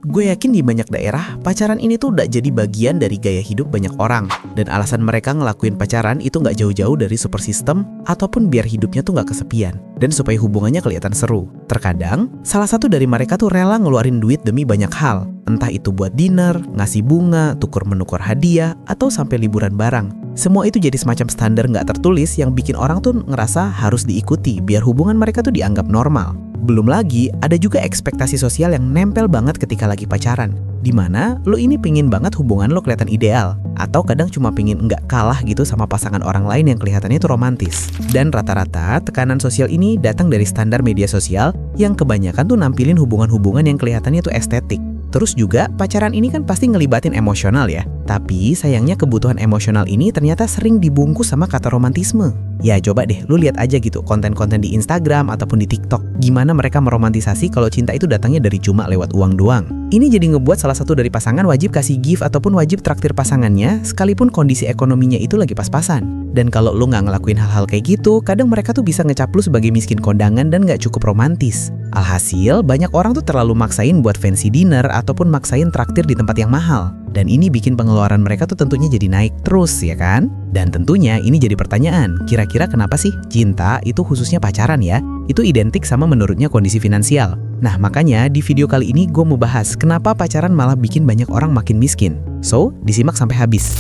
Gue yakin di banyak daerah, pacaran ini tuh udah jadi bagian dari gaya hidup banyak orang. Dan alasan mereka ngelakuin pacaran itu nggak jauh-jauh dari super system, ataupun biar hidupnya tuh nggak kesepian. Dan supaya hubungannya kelihatan seru. Terkadang, salah satu dari mereka tuh rela ngeluarin duit demi banyak hal. Entah itu buat dinner, ngasih bunga, tukur-menukar hadiah, atau sampai liburan bareng. Semua itu jadi semacam standar nggak tertulis yang bikin orang tuh ngerasa harus diikuti biar hubungan mereka tuh dianggap normal. Belum lagi, ada juga ekspektasi sosial yang nempel banget ketika lagi pacaran. Dimana lo ini pingin banget hubungan lo kelihatan ideal. Atau kadang cuma pingin nggak kalah gitu sama pasangan orang lain yang kelihatannya itu romantis. Dan rata-rata tekanan sosial ini datang dari standar media sosial yang kebanyakan tuh nampilin hubungan-hubungan yang kelihatannya tuh estetik. Terus juga pacaran ini kan pasti ngelibatin emosional ya. Tapi sayangnya kebutuhan emosional ini ternyata sering dibungkus sama kata romantisme. Ya coba deh lu lihat aja gitu konten-konten di Instagram ataupun di TikTok. Gimana mereka meromantisasi kalau cinta itu datangnya dari cuma lewat uang doang. Ini jadi ngebuat salah satu dari pasangan wajib kasih gift ataupun wajib traktir pasangannya sekalipun kondisi ekonominya itu lagi pas-pasan. Dan kalau lu nggak ngelakuin hal-hal kayak gitu, kadang mereka tuh bisa ngecap lu sebagai miskin kondangan dan nggak cukup romantis. Alhasil, banyak orang tuh terlalu maksain buat fancy dinner ataupun maksain traktir di tempat yang mahal. Dan ini bikin pengeluaran mereka tuh tentunya jadi naik terus ya kan? Dan tentunya ini jadi pertanyaan, kira-kira kenapa sih cinta itu khususnya pacaran ya? Itu identik sama menurutnya kondisi finansial. Nah makanya di video kali ini gue mau bahas kenapa pacaran malah bikin banyak orang makin miskin. So, disimak sampai habis.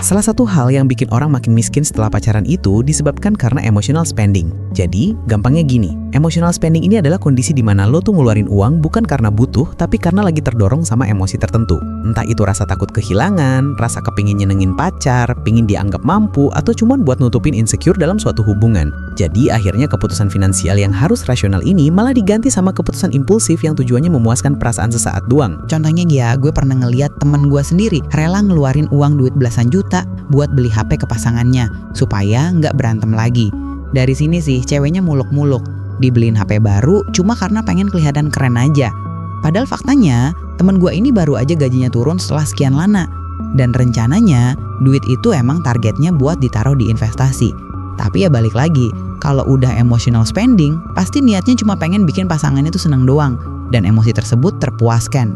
Salah satu hal yang bikin orang makin miskin setelah pacaran itu disebabkan karena emotional spending. Jadi, gampangnya gini, emotional spending ini adalah kondisi di mana lo tuh ngeluarin uang bukan karena butuh, tapi karena lagi terdorong sama emosi tertentu. Entah itu rasa takut kehilangan, rasa kepingin nyenengin pacar, pingin dianggap mampu, atau cuman buat nutupin insecure dalam suatu hubungan. Jadi, akhirnya keputusan finansial yang harus rasional ini malah diganti sama keputusan impulsif yang tujuannya memuaskan perasaan sesaat doang. Contohnya ya, gue pernah ngeliat temen gue sendiri rela ngeluarin uang duit belasan juta buat beli HP ke pasangannya supaya nggak berantem lagi. Dari sini sih ceweknya muluk-muluk dibeliin HP baru cuma karena pengen kelihatan keren aja. Padahal faktanya temen gue ini baru aja gajinya turun setelah sekian lama. Dan rencananya duit itu emang targetnya buat ditaruh di investasi. Tapi ya balik lagi, kalau udah emotional spending pasti niatnya cuma pengen bikin pasangannya tuh seneng doang dan emosi tersebut terpuaskan.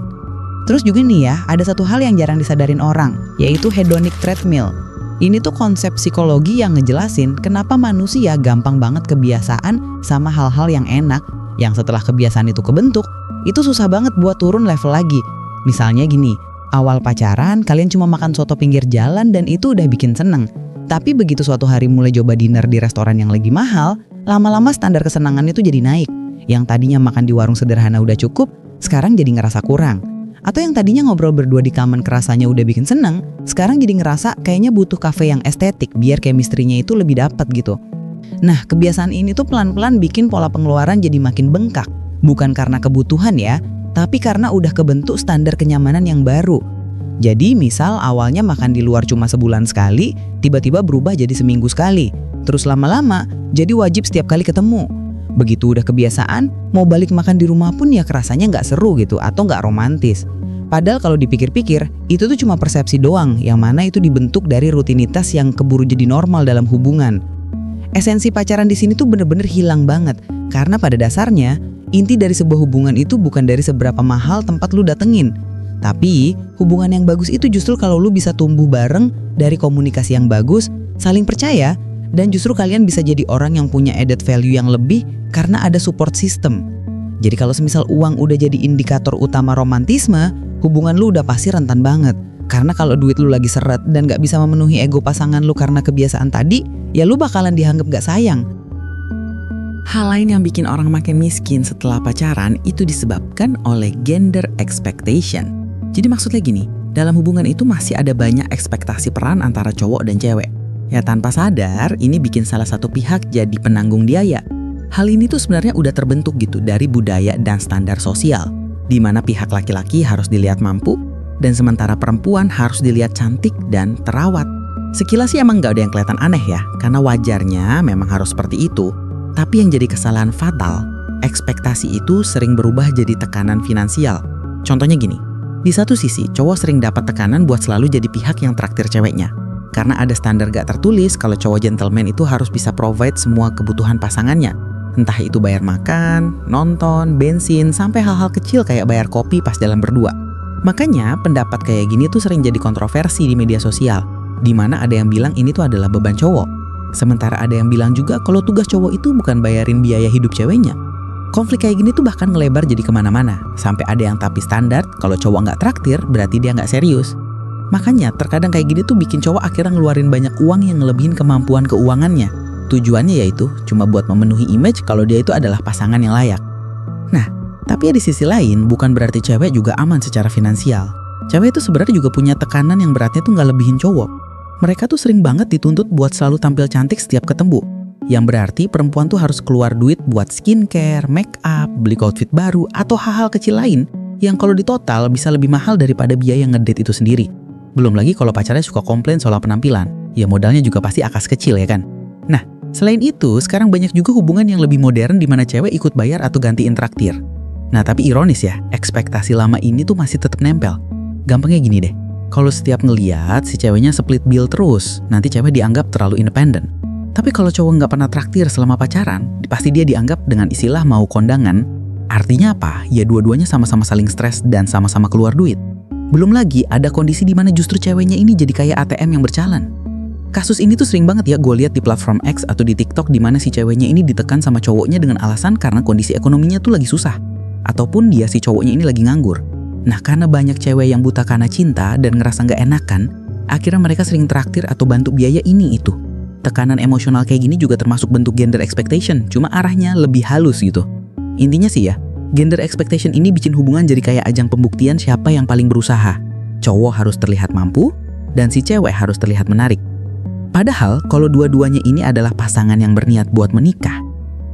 Terus juga nih ya, ada satu hal yang jarang disadarin orang, yaitu hedonic treadmill. Ini tuh konsep psikologi yang ngejelasin kenapa manusia gampang banget kebiasaan sama hal-hal yang enak, yang setelah kebiasaan itu kebentuk, itu susah banget buat turun level lagi. Misalnya gini, awal pacaran kalian cuma makan soto pinggir jalan dan itu udah bikin seneng. Tapi begitu suatu hari mulai coba dinner di restoran yang lagi mahal, lama-lama standar kesenangan itu jadi naik. Yang tadinya makan di warung sederhana udah cukup, sekarang jadi ngerasa kurang. Atau yang tadinya ngobrol berdua di kaman kerasanya udah bikin seneng, sekarang jadi ngerasa kayaknya butuh kafe yang estetik biar chemistry-nya itu lebih dapat gitu. Nah, kebiasaan ini tuh pelan-pelan bikin pola pengeluaran jadi makin bengkak. Bukan karena kebutuhan ya, tapi karena udah kebentuk standar kenyamanan yang baru. Jadi misal awalnya makan di luar cuma sebulan sekali, tiba-tiba berubah jadi seminggu sekali. Terus lama-lama jadi wajib setiap kali ketemu. Begitu udah kebiasaan, mau balik makan di rumah pun ya kerasanya nggak seru gitu atau nggak romantis. Padahal kalau dipikir-pikir, itu tuh cuma persepsi doang yang mana itu dibentuk dari rutinitas yang keburu jadi normal dalam hubungan. Esensi pacaran di sini tuh bener-bener hilang banget karena pada dasarnya inti dari sebuah hubungan itu bukan dari seberapa mahal tempat lu datengin. Tapi hubungan yang bagus itu justru kalau lu bisa tumbuh bareng dari komunikasi yang bagus, saling percaya, dan justru kalian bisa jadi orang yang punya added value yang lebih karena ada support system. Jadi kalau semisal uang udah jadi indikator utama romantisme, hubungan lu udah pasti rentan banget. Karena kalau duit lu lagi seret dan gak bisa memenuhi ego pasangan lu karena kebiasaan tadi, ya lu bakalan dianggap gak sayang. Hal lain yang bikin orang makin miskin setelah pacaran itu disebabkan oleh gender expectation. Jadi maksudnya gini, dalam hubungan itu masih ada banyak ekspektasi peran antara cowok dan cewek. Ya tanpa sadar, ini bikin salah satu pihak jadi penanggung biaya. Hal ini tuh sebenarnya udah terbentuk gitu dari budaya dan standar sosial, di mana pihak laki-laki harus dilihat mampu, dan sementara perempuan harus dilihat cantik dan terawat. Sekilas sih emang gak ada yang kelihatan aneh ya, karena wajarnya memang harus seperti itu. Tapi yang jadi kesalahan fatal, ekspektasi itu sering berubah jadi tekanan finansial. Contohnya gini, di satu sisi cowok sering dapat tekanan buat selalu jadi pihak yang traktir ceweknya. Karena ada standar gak tertulis kalau cowok gentleman itu harus bisa provide semua kebutuhan pasangannya. Entah itu bayar makan, nonton, bensin, sampai hal-hal kecil kayak bayar kopi pas jalan berdua. Makanya pendapat kayak gini tuh sering jadi kontroversi di media sosial, di mana ada yang bilang ini tuh adalah beban cowok. Sementara ada yang bilang juga kalau tugas cowok itu bukan bayarin biaya hidup ceweknya. Konflik kayak gini tuh bahkan ngelebar jadi kemana-mana, sampai ada yang tapi standar kalau cowok nggak traktir berarti dia nggak serius. Makanya terkadang kayak gini tuh bikin cowok akhirnya ngeluarin banyak uang yang ngelebihin kemampuan keuangannya. Tujuannya yaitu cuma buat memenuhi image kalau dia itu adalah pasangan yang layak. Nah, tapi di sisi lain bukan berarti cewek juga aman secara finansial. Cewek itu sebenarnya juga punya tekanan yang beratnya tuh nggak lebihin cowok. Mereka tuh sering banget dituntut buat selalu tampil cantik setiap ketemu. Yang berarti perempuan tuh harus keluar duit buat skincare, make up, beli outfit baru, atau hal-hal kecil lain yang kalau ditotal bisa lebih mahal daripada biaya ngedate itu sendiri. Belum lagi kalau pacarnya suka komplain soal penampilan, ya modalnya juga pasti akas kecil ya kan. Nah, selain itu, sekarang banyak juga hubungan yang lebih modern di mana cewek ikut bayar atau gantiin traktir. Nah, tapi ironis ya, ekspektasi lama ini tuh masih tetap nempel. Gampangnya gini deh, kalau setiap ngeliat si ceweknya split bill terus, nanti cewek dianggap terlalu independen. Tapi kalau cowok nggak pernah traktir selama pacaran, pasti dia dianggap dengan istilah mau kondangan. Artinya apa? Ya dua-duanya sama-sama saling stres dan sama-sama keluar duit. Belum lagi ada kondisi di mana justru ceweknya ini jadi kayak ATM yang berjalan. Kasus ini tuh sering banget ya gue lihat di platform X atau di TikTok di mana si ceweknya ini ditekan sama cowoknya dengan alasan karena kondisi ekonominya tuh lagi susah. Ataupun dia si cowoknya ini lagi nganggur. Nah karena banyak cewek yang buta karena cinta dan ngerasa gak enakan, akhirnya mereka sering traktir atau bantu biaya ini itu. Tekanan emosional kayak gini juga termasuk bentuk gender expectation, cuma arahnya lebih halus gitu. Intinya sih ya, gender expectation ini bikin hubungan jadi kayak ajang pembuktian siapa yang paling berusaha. Cowok harus terlihat mampu, dan si cewek harus terlihat menarik. Padahal kalau dua-duanya ini adalah pasangan yang berniat buat menikah,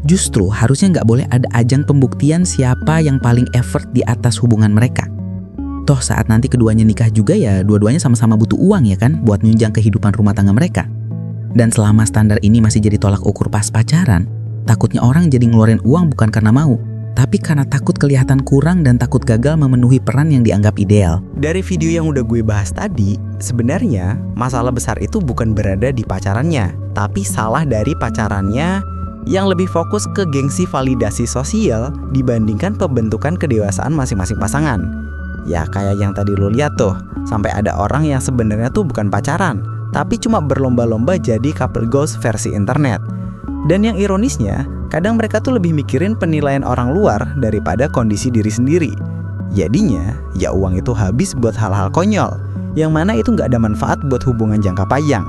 justru harusnya nggak boleh ada ajang pembuktian siapa yang paling effort di atas hubungan mereka. Toh saat nanti keduanya nikah juga ya dua-duanya sama-sama butuh uang ya kan buat nunjang kehidupan rumah tangga mereka. Dan selama standar ini masih jadi tolak ukur pas pacaran, takutnya orang jadi ngeluarin uang bukan karena mau, tapi karena takut kelihatan kurang dan takut gagal memenuhi peran yang dianggap ideal. Dari video yang udah gue bahas tadi, sebenarnya masalah besar itu bukan berada di pacarannya, tapi salah dari pacarannya yang lebih fokus ke gengsi validasi sosial dibandingkan pembentukan kedewasaan masing-masing pasangan. Ya kayak yang tadi lo lihat tuh, sampai ada orang yang sebenarnya tuh bukan pacaran, tapi cuma berlomba-lomba jadi couple goals versi internet. Dan yang ironisnya, kadang mereka tuh lebih mikirin penilaian orang luar daripada kondisi diri sendiri. Jadinya, ya uang itu habis buat hal-hal konyol, yang mana itu nggak ada manfaat buat hubungan jangka panjang.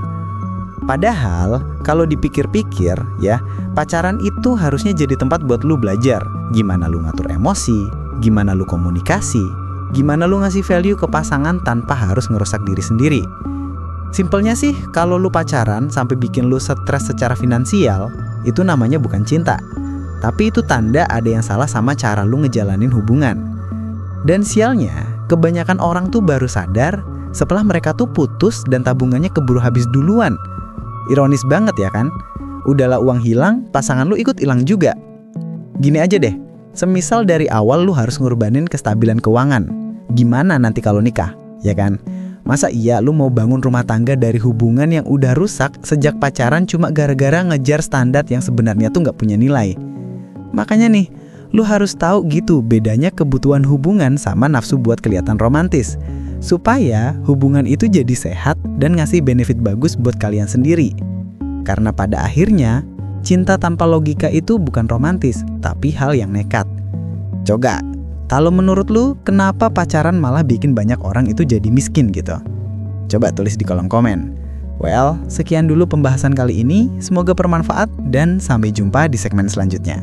Padahal, kalau dipikir-pikir ya, pacaran itu harusnya jadi tempat buat lu belajar gimana lu ngatur emosi, gimana lu komunikasi, gimana lu ngasih value ke pasangan tanpa harus ngerusak diri sendiri. Simpelnya sih, kalau lu pacaran sampai bikin lu stres secara finansial, itu namanya bukan cinta. Tapi itu tanda ada yang salah sama cara lu ngejalanin hubungan. Dan sialnya, kebanyakan orang tuh baru sadar setelah mereka tuh putus dan tabungannya keburu habis duluan. Ironis banget ya kan? Udahlah uang hilang, pasangan lu ikut hilang juga. Gini aja deh, semisal dari awal lu harus ngorbanin kestabilan keuangan. Gimana nanti kalau nikah, ya kan? Masa iya lu mau bangun rumah tangga dari hubungan yang udah rusak sejak pacaran cuma gara-gara ngejar standar yang sebenarnya tuh gak punya nilai? Makanya nih, lu harus tahu gitu bedanya kebutuhan hubungan sama nafsu buat kelihatan romantis, supaya hubungan itu jadi sehat dan ngasih benefit bagus buat kalian sendiri. Karena pada akhirnya, cinta tanpa logika itu bukan romantis, tapi hal yang nekat. Coba, kalau menurut lu, kenapa pacaran malah bikin banyak orang itu jadi miskin gitu? Coba tulis di kolom komen. Well, sekian dulu pembahasan kali ini. Semoga bermanfaat dan sampai jumpa di segmen selanjutnya.